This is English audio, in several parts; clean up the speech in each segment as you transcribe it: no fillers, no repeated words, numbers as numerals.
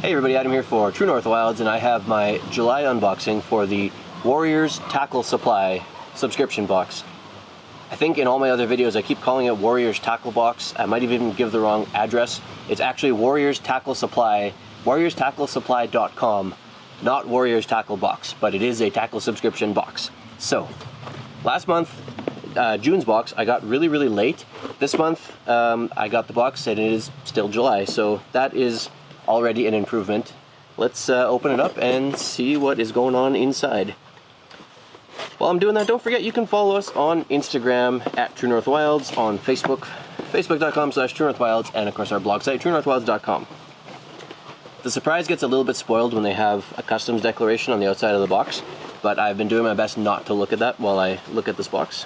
Hey everybody, Adam here for True North Wilds, and I have my July unboxing for the Warriors Tackle Supply subscription box. I think in all my other videos I keep calling it Warriors Tackle Box. I might even give the wrong address. It's actually Warriors Tackle Supply, warriorstacklesupply.com, not Warriors Tackle Box, but it is a tackle subscription box. So, last month, June's box, I got really late. This month, I got the box and it is still July, so that is already an improvement. Let's open it up and see what is going on inside. While I'm doing that, don't forget you can follow us on Instagram at True North Wilds, on Facebook, facebook.com/TrueNorthWilds, and of course our blog site, TrueNorthWilds.com. The surprise gets a little bit spoiled when they have a customs declaration on the outside of the box, but I've been doing my best not to look at that while I look at this box.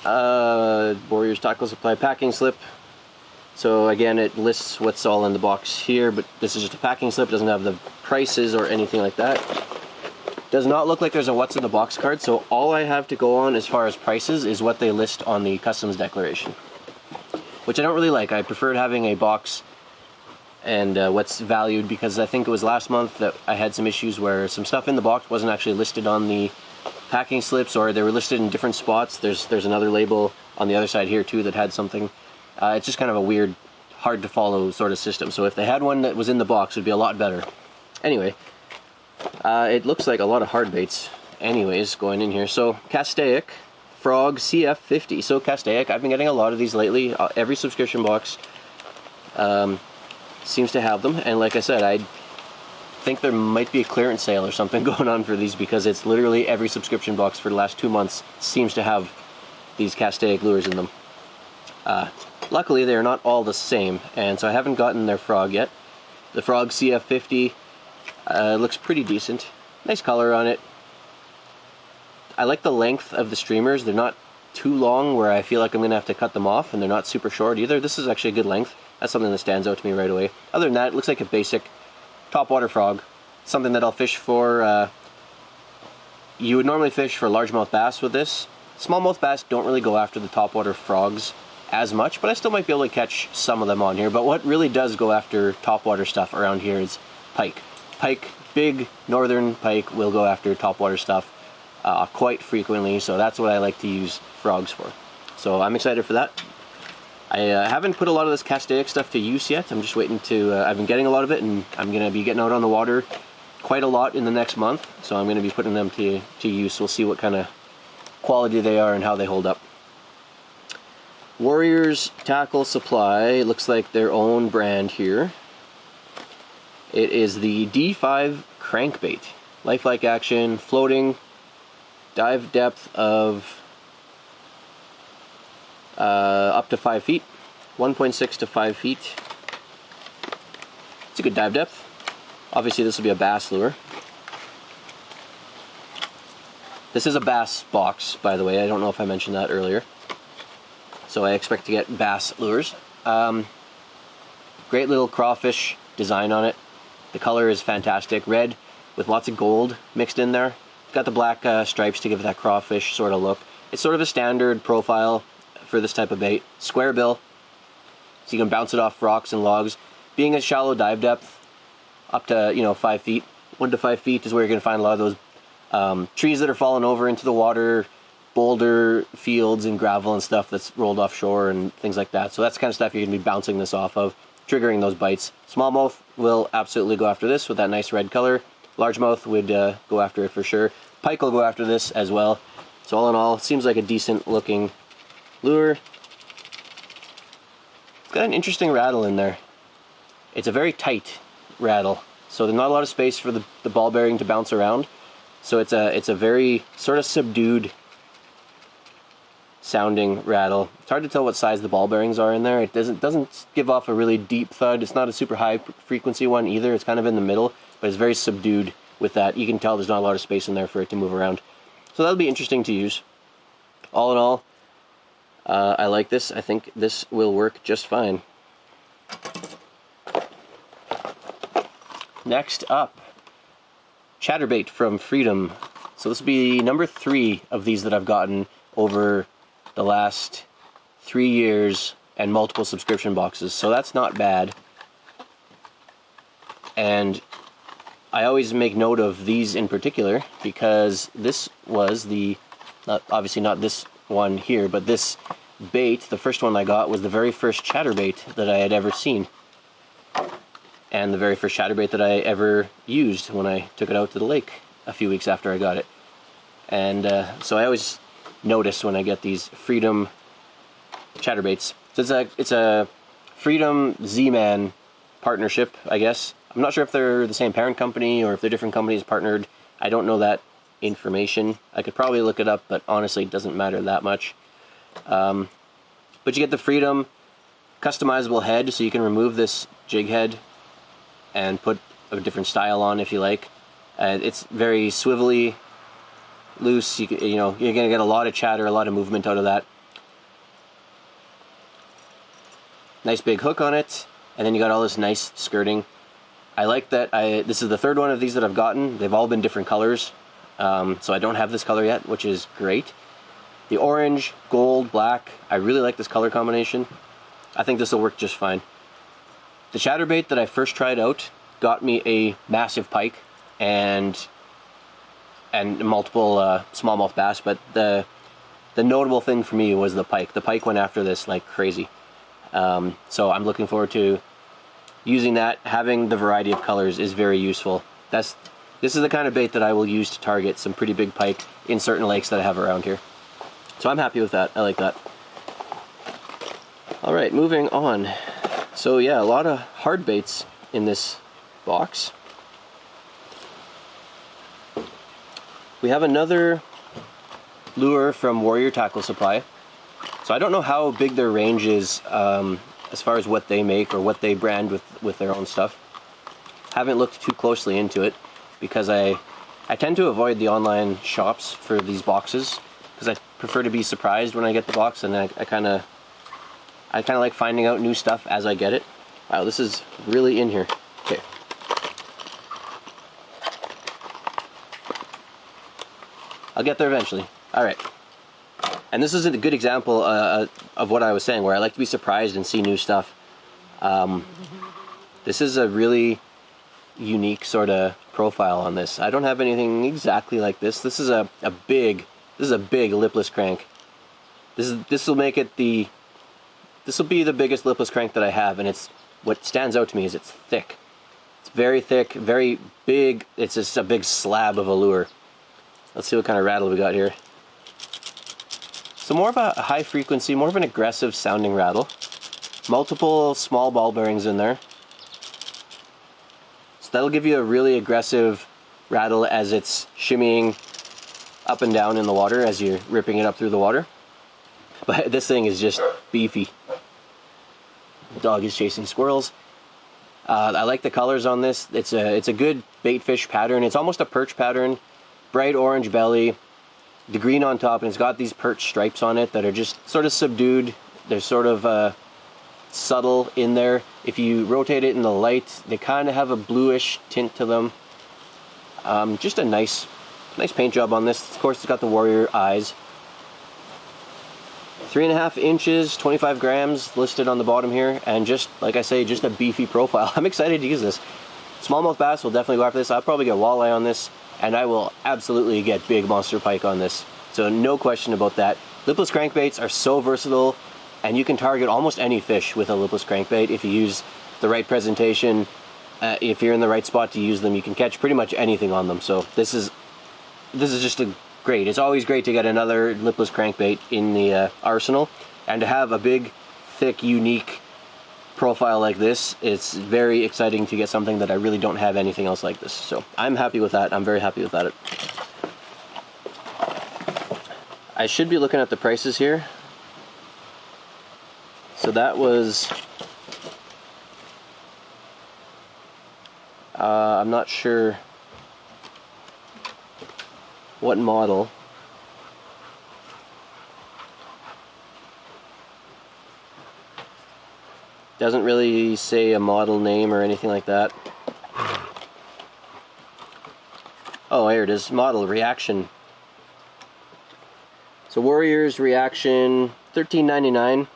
Warriors Tackle Supply packing slip. So again, it lists what's all in the box here, but this is just a packing slip. It doesn't have the prices or anything like that. Does not look like there's a what's in the box card, so all I have to go on as far as prices is what they list on the customs declaration, which I don't really like. I preferred having a box and what's valued, because I think it was last month that I had some issues where some stuff in the box wasn't actually listed on the packing slips, or they were listed in different spots. There's another label on the other side here too that had something. It's just kind of a weird, hard to follow sort of system. So if they had one that was in the box, it would be a lot better. Anyway, it looks like a lot of hard baits anyways going in here. So Castaic Frog CF50. So Castaic, I've been getting a lot of these lately. Every subscription box seems to have them. And like I said, I think there might be a clearance sale or something going on for these, because it's literally every subscription box for the last 2 months seems to have these Castaic lures in them. Luckily, they're not all the same, and so I haven't gotten their frog yet. The Frog CF50 looks pretty decent. Nice color on it. I like the length of the streamers. They're not too long where I feel like I'm going to have to cut them off, and they're not super short either. This is actually a good length. That's something that stands out to me right away. Other than that, it looks like a basic topwater frog. Something that I'll fish for. You would normally fish for largemouth bass with this. Smallmouth bass don't really go after the topwater frogs as much, but I still might be able to catch some of them on here. But what really does go after topwater stuff around here is pike. Pike, big northern pike, will go after topwater stuff quite frequently, so that's what I like to use frogs for. So I'm excited for that. I haven't put a lot of this Castaic stuff to use yet. I'm just waiting to, I've been getting a lot of it, and I'm going to be getting out on the water quite a lot in the next month, so I'm going to be putting them to use. We'll see what kind of quality they are and how they hold up. Warriors Tackle Supply, looks like their own brand here. It is the D5 crankbait. Lifelike action, floating, dive depth of up to 5 feet, 1.6 to 5 feet. It's a good dive depth. Obviously this will be a bass lure. This is a bass box, by the way. I don't know if I mentioned that earlier. So I expect to get bass lures. Great little crawfish design on it. The color is fantastic. Red with lots of gold mixed in there. It's got the black stripes to give it that crawfish sort of look. It's sort of a standard profile for this type of bait. Square bill, so you can bounce it off rocks and logs. Being a shallow dive depth, up to 5 feet. 1 to 5 feet is where you're going to find a lot of those trees that are falling over into the water, boulder fields and gravel and stuff that's rolled offshore and things like that. So that's the kind of stuff you're going to be bouncing this off of, triggering those bites. Smallmouth will absolutely go after this with that nice red color. Largemouth would go after it for sure. Pike will go after this as well. So all in all, it seems like a decent looking lure. It's got an interesting rattle in there. It's a very tight rattle, so there's not a lot of space for the ball bearing to bounce around. So it's a very sort of subdued sounding rattle. It's hard to tell what size the ball bearings are in there. It doesn't give off a really deep thud. It's not a super high frequency one either. It's kind of in the middle, but it's very subdued with that. You can tell there's not a lot of space in there for it to move around. So that'll be interesting to use. All in all, I like this. I think this will work just fine. Next up, Chatterbait from Freedom. So this will be number 3 of these that I've gotten over the last 3 years and multiple subscription boxes, so that's not bad. And I always make note of these in particular because this was the, obviously not this one here, but this bait, the first one I got, was the very first chatterbait that I had ever seen. And the very first chatterbait that I ever used when I took it out to the lake a few weeks after I got it. And so I always notice when I get these Freedom chatterbaits. So it's a Freedom Z-Man partnership, I guess. I'm not sure if they're the same parent company or if they're different companies partnered. I don't know that information. I could probably look it up, but honestly it doesn't matter that much. But you get the Freedom customizable head, so you can remove this jig head and put a different style on if you like. It's very swivelly, loose. You know, you're gonna get a lot of chatter, a lot of movement out of that. Nice big hook on it, and then you got all this nice skirting. I like that. This is the third one of these that I've gotten. They've all been different colors, so I don't have this color yet, which is great. The orange, gold, black, I really like this color combination. I think this will work just fine. The chatterbait that I first tried out got me a massive pike and multiple smallmouth bass, but the notable thing for me was the pike. The pike went after this like crazy. So I'm looking forward to using that. Having the variety of colors is very useful. This is the kind of bait that I will use to target some pretty big pike in certain lakes that I have around here. So I'm happy with that. I like that. All right, moving on. So yeah, a lot of hard baits in this box. We have another lure from Warrior Tackle Supply. So I don't know how big their range is as far as what they make or what they brand with their own stuff. Haven't looked too closely into it because I tend to avoid the online shops for these boxes because I prefer to be surprised when I get the box, and I kind of like finding out new stuff as I get it. Wow, this is really in here. Okay. I'll get there eventually. All right. And this is a good example of what I was saying, where I like to be surprised and see new stuff. This is a really unique sort of profile on this. I don't have anything exactly like this. This is a big lipless crank. This will make it this will be the biggest lipless crank that I have, and what stands out to me is it's thick. It's very thick, very big. It's just a big slab of a lure. Let's see what kind of rattle we got here. So more of a high frequency, more of an aggressive sounding rattle. Multiple small ball bearings in there. So that'll give you a really aggressive rattle as it's shimmying up and down in the water as you're ripping it up through the water. But this thing is just beefy. The dog is chasing squirrels. I like the colors on this. It's a good bait fish pattern. It's almost a perch pattern. Bright orange belly, the green on top, and it's got these perch stripes on it that are just sort of subdued. They're sort of subtle in there. If you rotate it in the light, they kind of have a bluish tint to them. Just a nice paint job on this. Of course, it's got the Warrior eyes. 3.5 inches, 25 grams listed on the bottom here, and just like I say, just a beefy profile. I'm excited to use this. Smallmouth bass will definitely go after this. I'll probably get walleye on this, and I will absolutely get big monster pike on this. So no question about that. Lipless crankbaits are so versatile, and you can target almost any fish with a lipless crankbait if you use the right presentation. If you're in the right spot to use them, you can catch pretty much anything on them. So this is just great. It's always great to get another lipless crankbait in the arsenal, and to have a big, thick, unique profile like this, it's very exciting to get something that I really don't have anything else like this. So I'm happy with that. I'm very happy with that. I should be looking at the prices here. So that was I'm not sure what model. Doesn't really say a model name or anything like that. Oh, here it is. Model Reaction. So Warriors Reaction, $13.99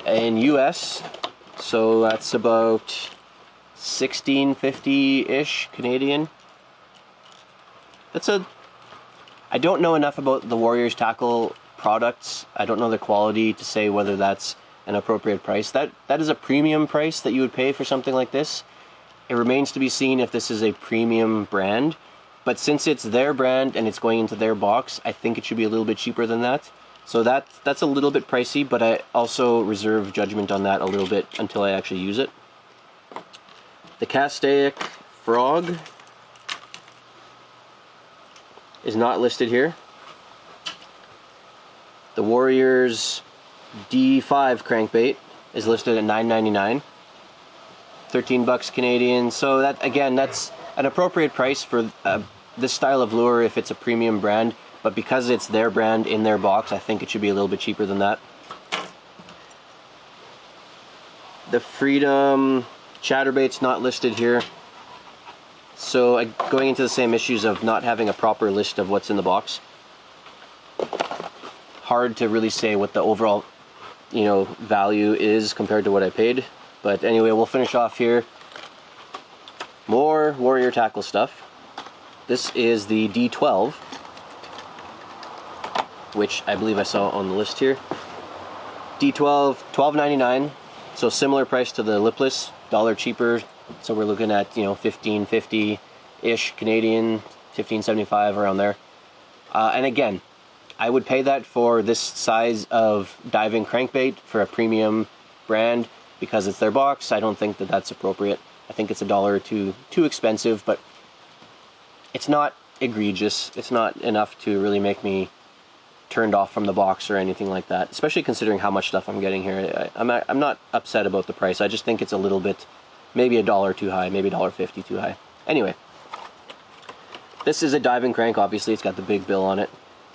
in US. So that's about $16.50-ish Canadian. I don't know enough about the Warriors tackle products. I don't know the quality to say whether that's an appropriate price. That is a premium price that you would pay for something like this. It remains to be seen if this is a premium brand, but since it's their brand and it's going into their box, I think it should be a little bit cheaper than that. So that's a little bit pricey, but I also reserve judgment on that a little bit until I actually use it. The Castaic Frog is not listed here. The Warriors D5 crankbait is listed at $9.99. 13 bucks Canadian. So that, again, that's an appropriate price for this style of lure if it's a premium brand, but because it's their brand in their box, I think it should be a little bit cheaper than that. The Freedom Chatterbait's not listed here. So going into the same issues of not having a proper list of what's in the box. Hard to really say what the overall, value is compared to what I paid. But anyway, we'll finish off here. More Warrior tackle stuff. This is the D12, which I believe I saw on the list here. D12, $12.99. So similar price to the Lipless, $1 cheaper. So we're looking at, $15.50-ish Canadian, $15.75 around there. And again, I would pay that for this size of diving crankbait for a premium brand because it's their box. I don't think that that's appropriate. I think it's $1 or $2 too expensive, but it's not egregious. It's not enough to really make me turned off from the box or anything like that, especially considering how much stuff I'm getting here. I'm not upset about the price. I just think it's a little bit, maybe $1 too high, maybe $1.50 too high. Anyway, this is a diving crank. Obviously, it's got the big bill on it.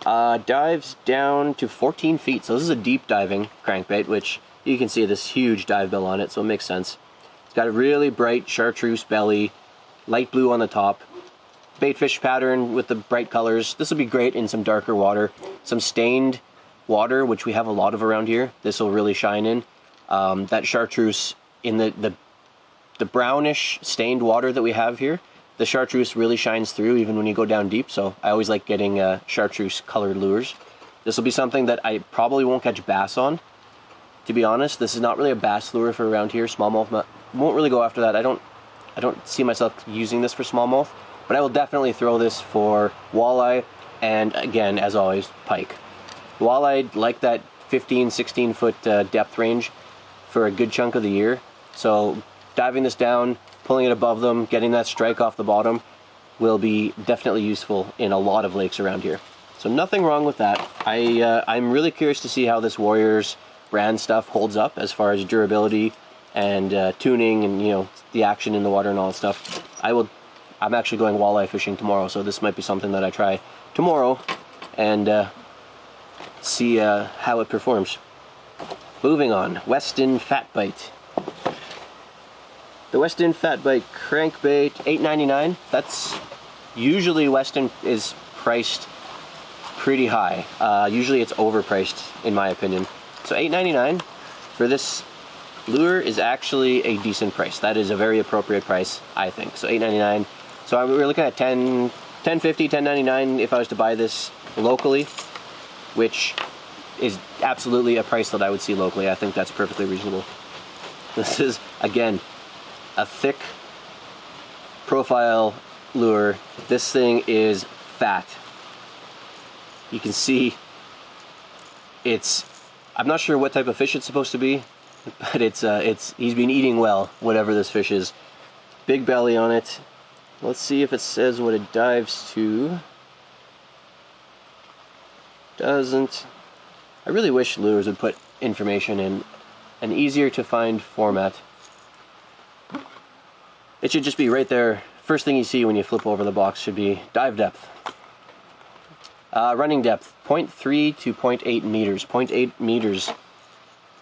Dives down to 14 feet. So this is a deep diving crankbait, which you can see this huge dive bill on it, so it makes sense. It's got a really bright chartreuse belly, light blue on the top, baitfish pattern with the bright colors. This will be great in some darker water. Some stained water, which we have a lot of around here. This will really shine in. That chartreuse in the brownish stained water that we have here, the chartreuse really shines through even when you go down deep. So I always like getting chartreuse colored lures. This will be something that I probably won't catch bass on, to be honest. This is not really a bass lure for around here. Smallmouth won't really go after that. I don't see myself using this for smallmouth, but I will definitely throw this for walleye and, again, as always, pike. Walleye like that 15-16 foot depth range for a good chunk of the year. So diving this down, pulling it above them, getting that strike off the bottom will be definitely useful in a lot of lakes around here. So nothing wrong with that. I'm really curious to see how this Warriors brand stuff holds up as far as durability and tuning and the action in the water and all that stuff. I'm actually going walleye fishing tomorrow, so this might be something that I try tomorrow and see how it performs. Moving on, Weston Fat Bite. The Weston Fat Bite crankbait, $8.99. That's usually Weston is priced pretty high. Usually it's overpriced in my opinion. So $8.99 for this lure is actually a decent price. That is a very appropriate price, I think. So $8.99. So we're looking at $10.50, $10.99 if I was to buy this locally, which is absolutely a price that I would see locally. I think that's perfectly reasonable. This is, again, a thick profile lure. This thing is fat. You can see I'm not sure what type of fish it's supposed to be, but he's been eating well, whatever this fish is. Big belly on it. Let's see if it says what it dives to. Doesn't. I really wish lures would put information in an easier to find format. It should just be right there. First thing you see when you flip over the box should be dive depth. Running depth, 0.3 to 0.8 meters. 0.8 meters,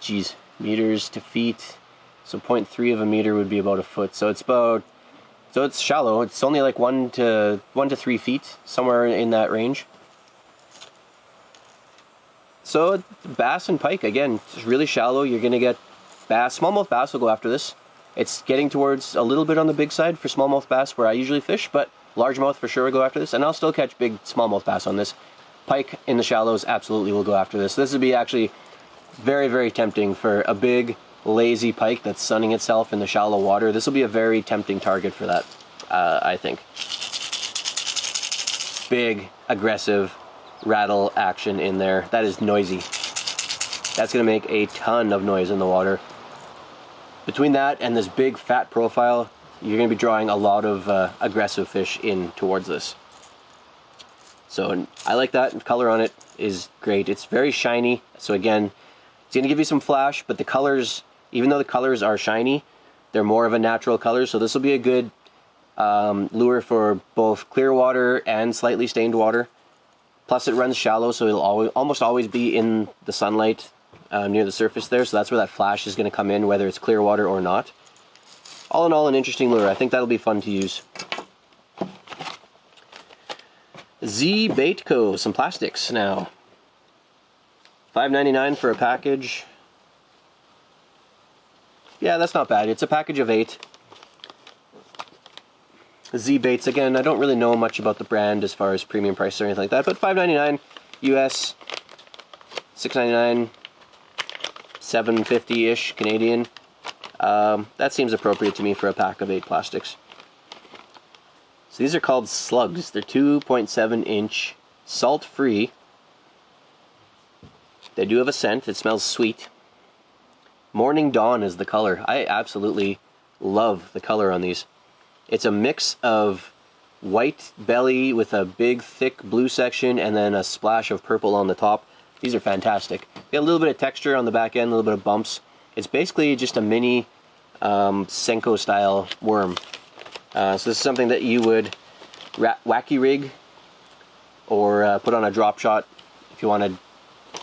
geez, meters to feet. So 0.3 of a meter would be about a foot. So it's shallow. It's only like 1 to 3 feet, somewhere in that range. So bass and pike, again, it's really shallow. You're gonna get bass. Smallmouth bass will go after this. It's getting towards a little bit on the big side for smallmouth bass where I usually fish, but largemouth for sure will go after this, and I'll still catch big smallmouth bass on this. Pike in the shallows absolutely will go after this. This would be actually very, very tempting for a big, lazy pike that's sunning itself in the shallow water. This will be a very tempting target for that, I think. Big, aggressive rattle action in there. That is noisy. That's going to make a ton of noise in the water. Between that and this big fat profile, you're going to be drawing a lot of aggressive fish in towards this. So I like that. The color on it is great. It's very shiny. So again, it's going to give you some flash, but the colors, even though the colors are shiny, they're more of a natural color. So this will be a good lure for both clear water and slightly stained water. Plus it runs shallow, so it'll almost always be in the sunlight near the surface there. So that's where that flash is going to come in, whether it's clear water or not. All in all, an interesting lure. I think that'll be fun to use. Z Bait Co. Some plastics now. $5.99 for a package. Yeah, that's not bad. It's a package of 8. Z Baits, again, I don't really know much about the brand as far as premium price or anything like that, but $5.99 US, $6.99, $7.50-ish Canadian. That seems appropriate to me for a pack of 8 plastics. So these are called slugs. They're 2.7-inch, salt-free. They do have a scent. It smells sweet. Morning Dawn is the color. I absolutely love the color on these. It's a mix of white belly with a big, thick blue section and then a splash of purple on the top. These are fantastic. They got a little bit of texture on the back end, a little bit of bumps. It's basically just a mini Senko-style worm. So this is something that you would wacky rig or put on a drop shot if you want to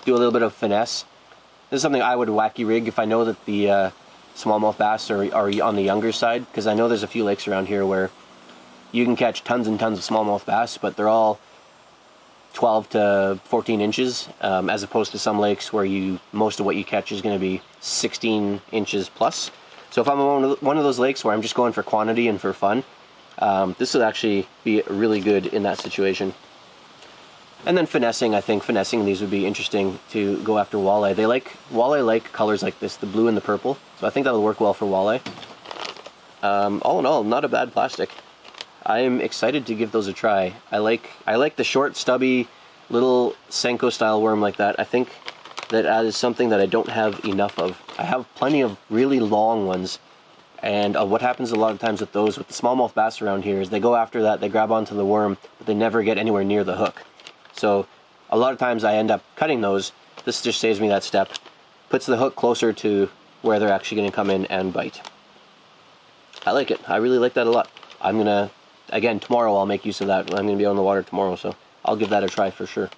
do a little bit of finesse. This is something I would wacky rig if I know that the smallmouth bass are on the younger side, because I know there's a few lakes around here where you can catch tons and tons of smallmouth bass, but they're all 12 to 14 inches, as opposed to some lakes where most of what you catch is going to be 16 inches plus. So if I'm on one of those lakes where I'm just going for quantity and for fun, this would actually be really good in that situation. And then finessing, I think finessing these would be interesting to go after walleye. Walleye like colors like this, the blue and the purple. So I think that'll work well for walleye. All in all, not a bad plastic. I am excited to give those a try. I like the short, stubby, little Senko style worm like that. I think that is something that I don't have enough of. I have plenty of really long ones, and what happens a lot of times with those, with the smallmouth bass around here, is they go after that, they grab onto the worm, but they never get anywhere near the hook. So a lot of times I end up cutting those. This just saves me that step. Puts the hook closer to where they're actually going to come in and bite. I like it. I really like that a lot. I'm going to, again, tomorrow I'll make use of that. I'm going to be on the water tomorrow, so I'll give that a try for sure.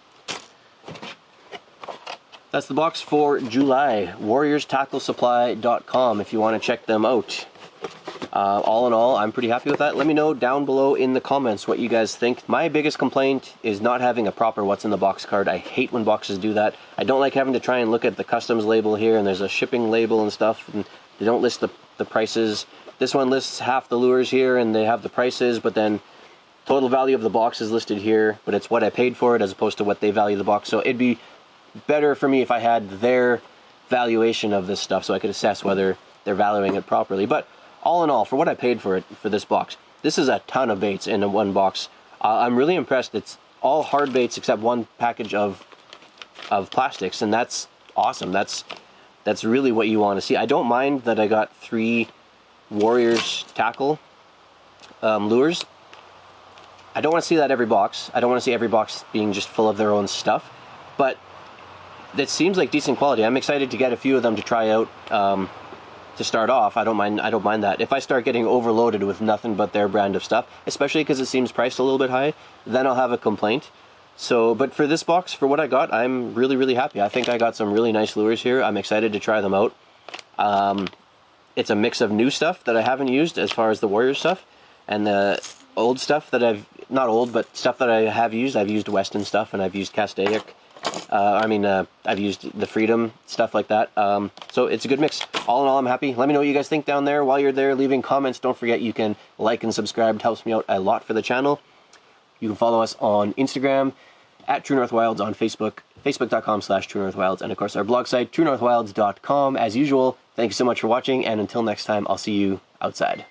That's the box for July. WarriorsTackleSupply.com if you want to check them out. All in all, I'm pretty happy with that. Let me know down below in the comments what you guys think. My biggest complaint is not having a proper what's in the box card. I hate when boxes do that. I don't like having to try and look at the customs label here, and there's a shipping label and stuff, and they don't list the prices. This one lists half the lures here, and they have the prices, but then total value of the box is listed here, but it's what I paid for it as opposed to what they value the box. So it'd be better for me if I had their valuation of this stuff so I could assess whether they're valuing it properly. But all in all, for what I paid for it, for this box, this is a ton of baits in one box. I'm really impressed. It's all hard baits except one package of plastics, and that's awesome. That's really what you want to see. I don't mind that I got 3 Warriors tackle lures. I don't want to see that every box. I don't want to see every box being just full of their own stuff, but it seems like decent quality. I'm excited to get a few of them to try out. To start off, I don't mind that. If I start getting overloaded with nothing but their brand of stuff, especially because it seems priced a little bit high, then I'll have a complaint. So, but for this box, for what I got, I'm really, really happy. I think I got some really nice lures here. I'm excited to try them out. It's a mix of new stuff that I haven't used as far as the Warrior stuff, and the old stuff that not old, but stuff that I have used. I've used Weston stuff, and I've used Castaic I've used the Freedom, stuff like that. So it's a good mix. All in all, I'm happy. Let me know what you guys think down there. While you're there, leaving comments. Don't forget you can like and subscribe. It helps me out a lot for the channel. You can follow us on Instagram, at True North Wilds, on Facebook, facebook.com/TrueNorthWilds, and of course our blog site, truenorthwilds.com. As usual, thank you so much for watching, and until next time, I'll see you outside.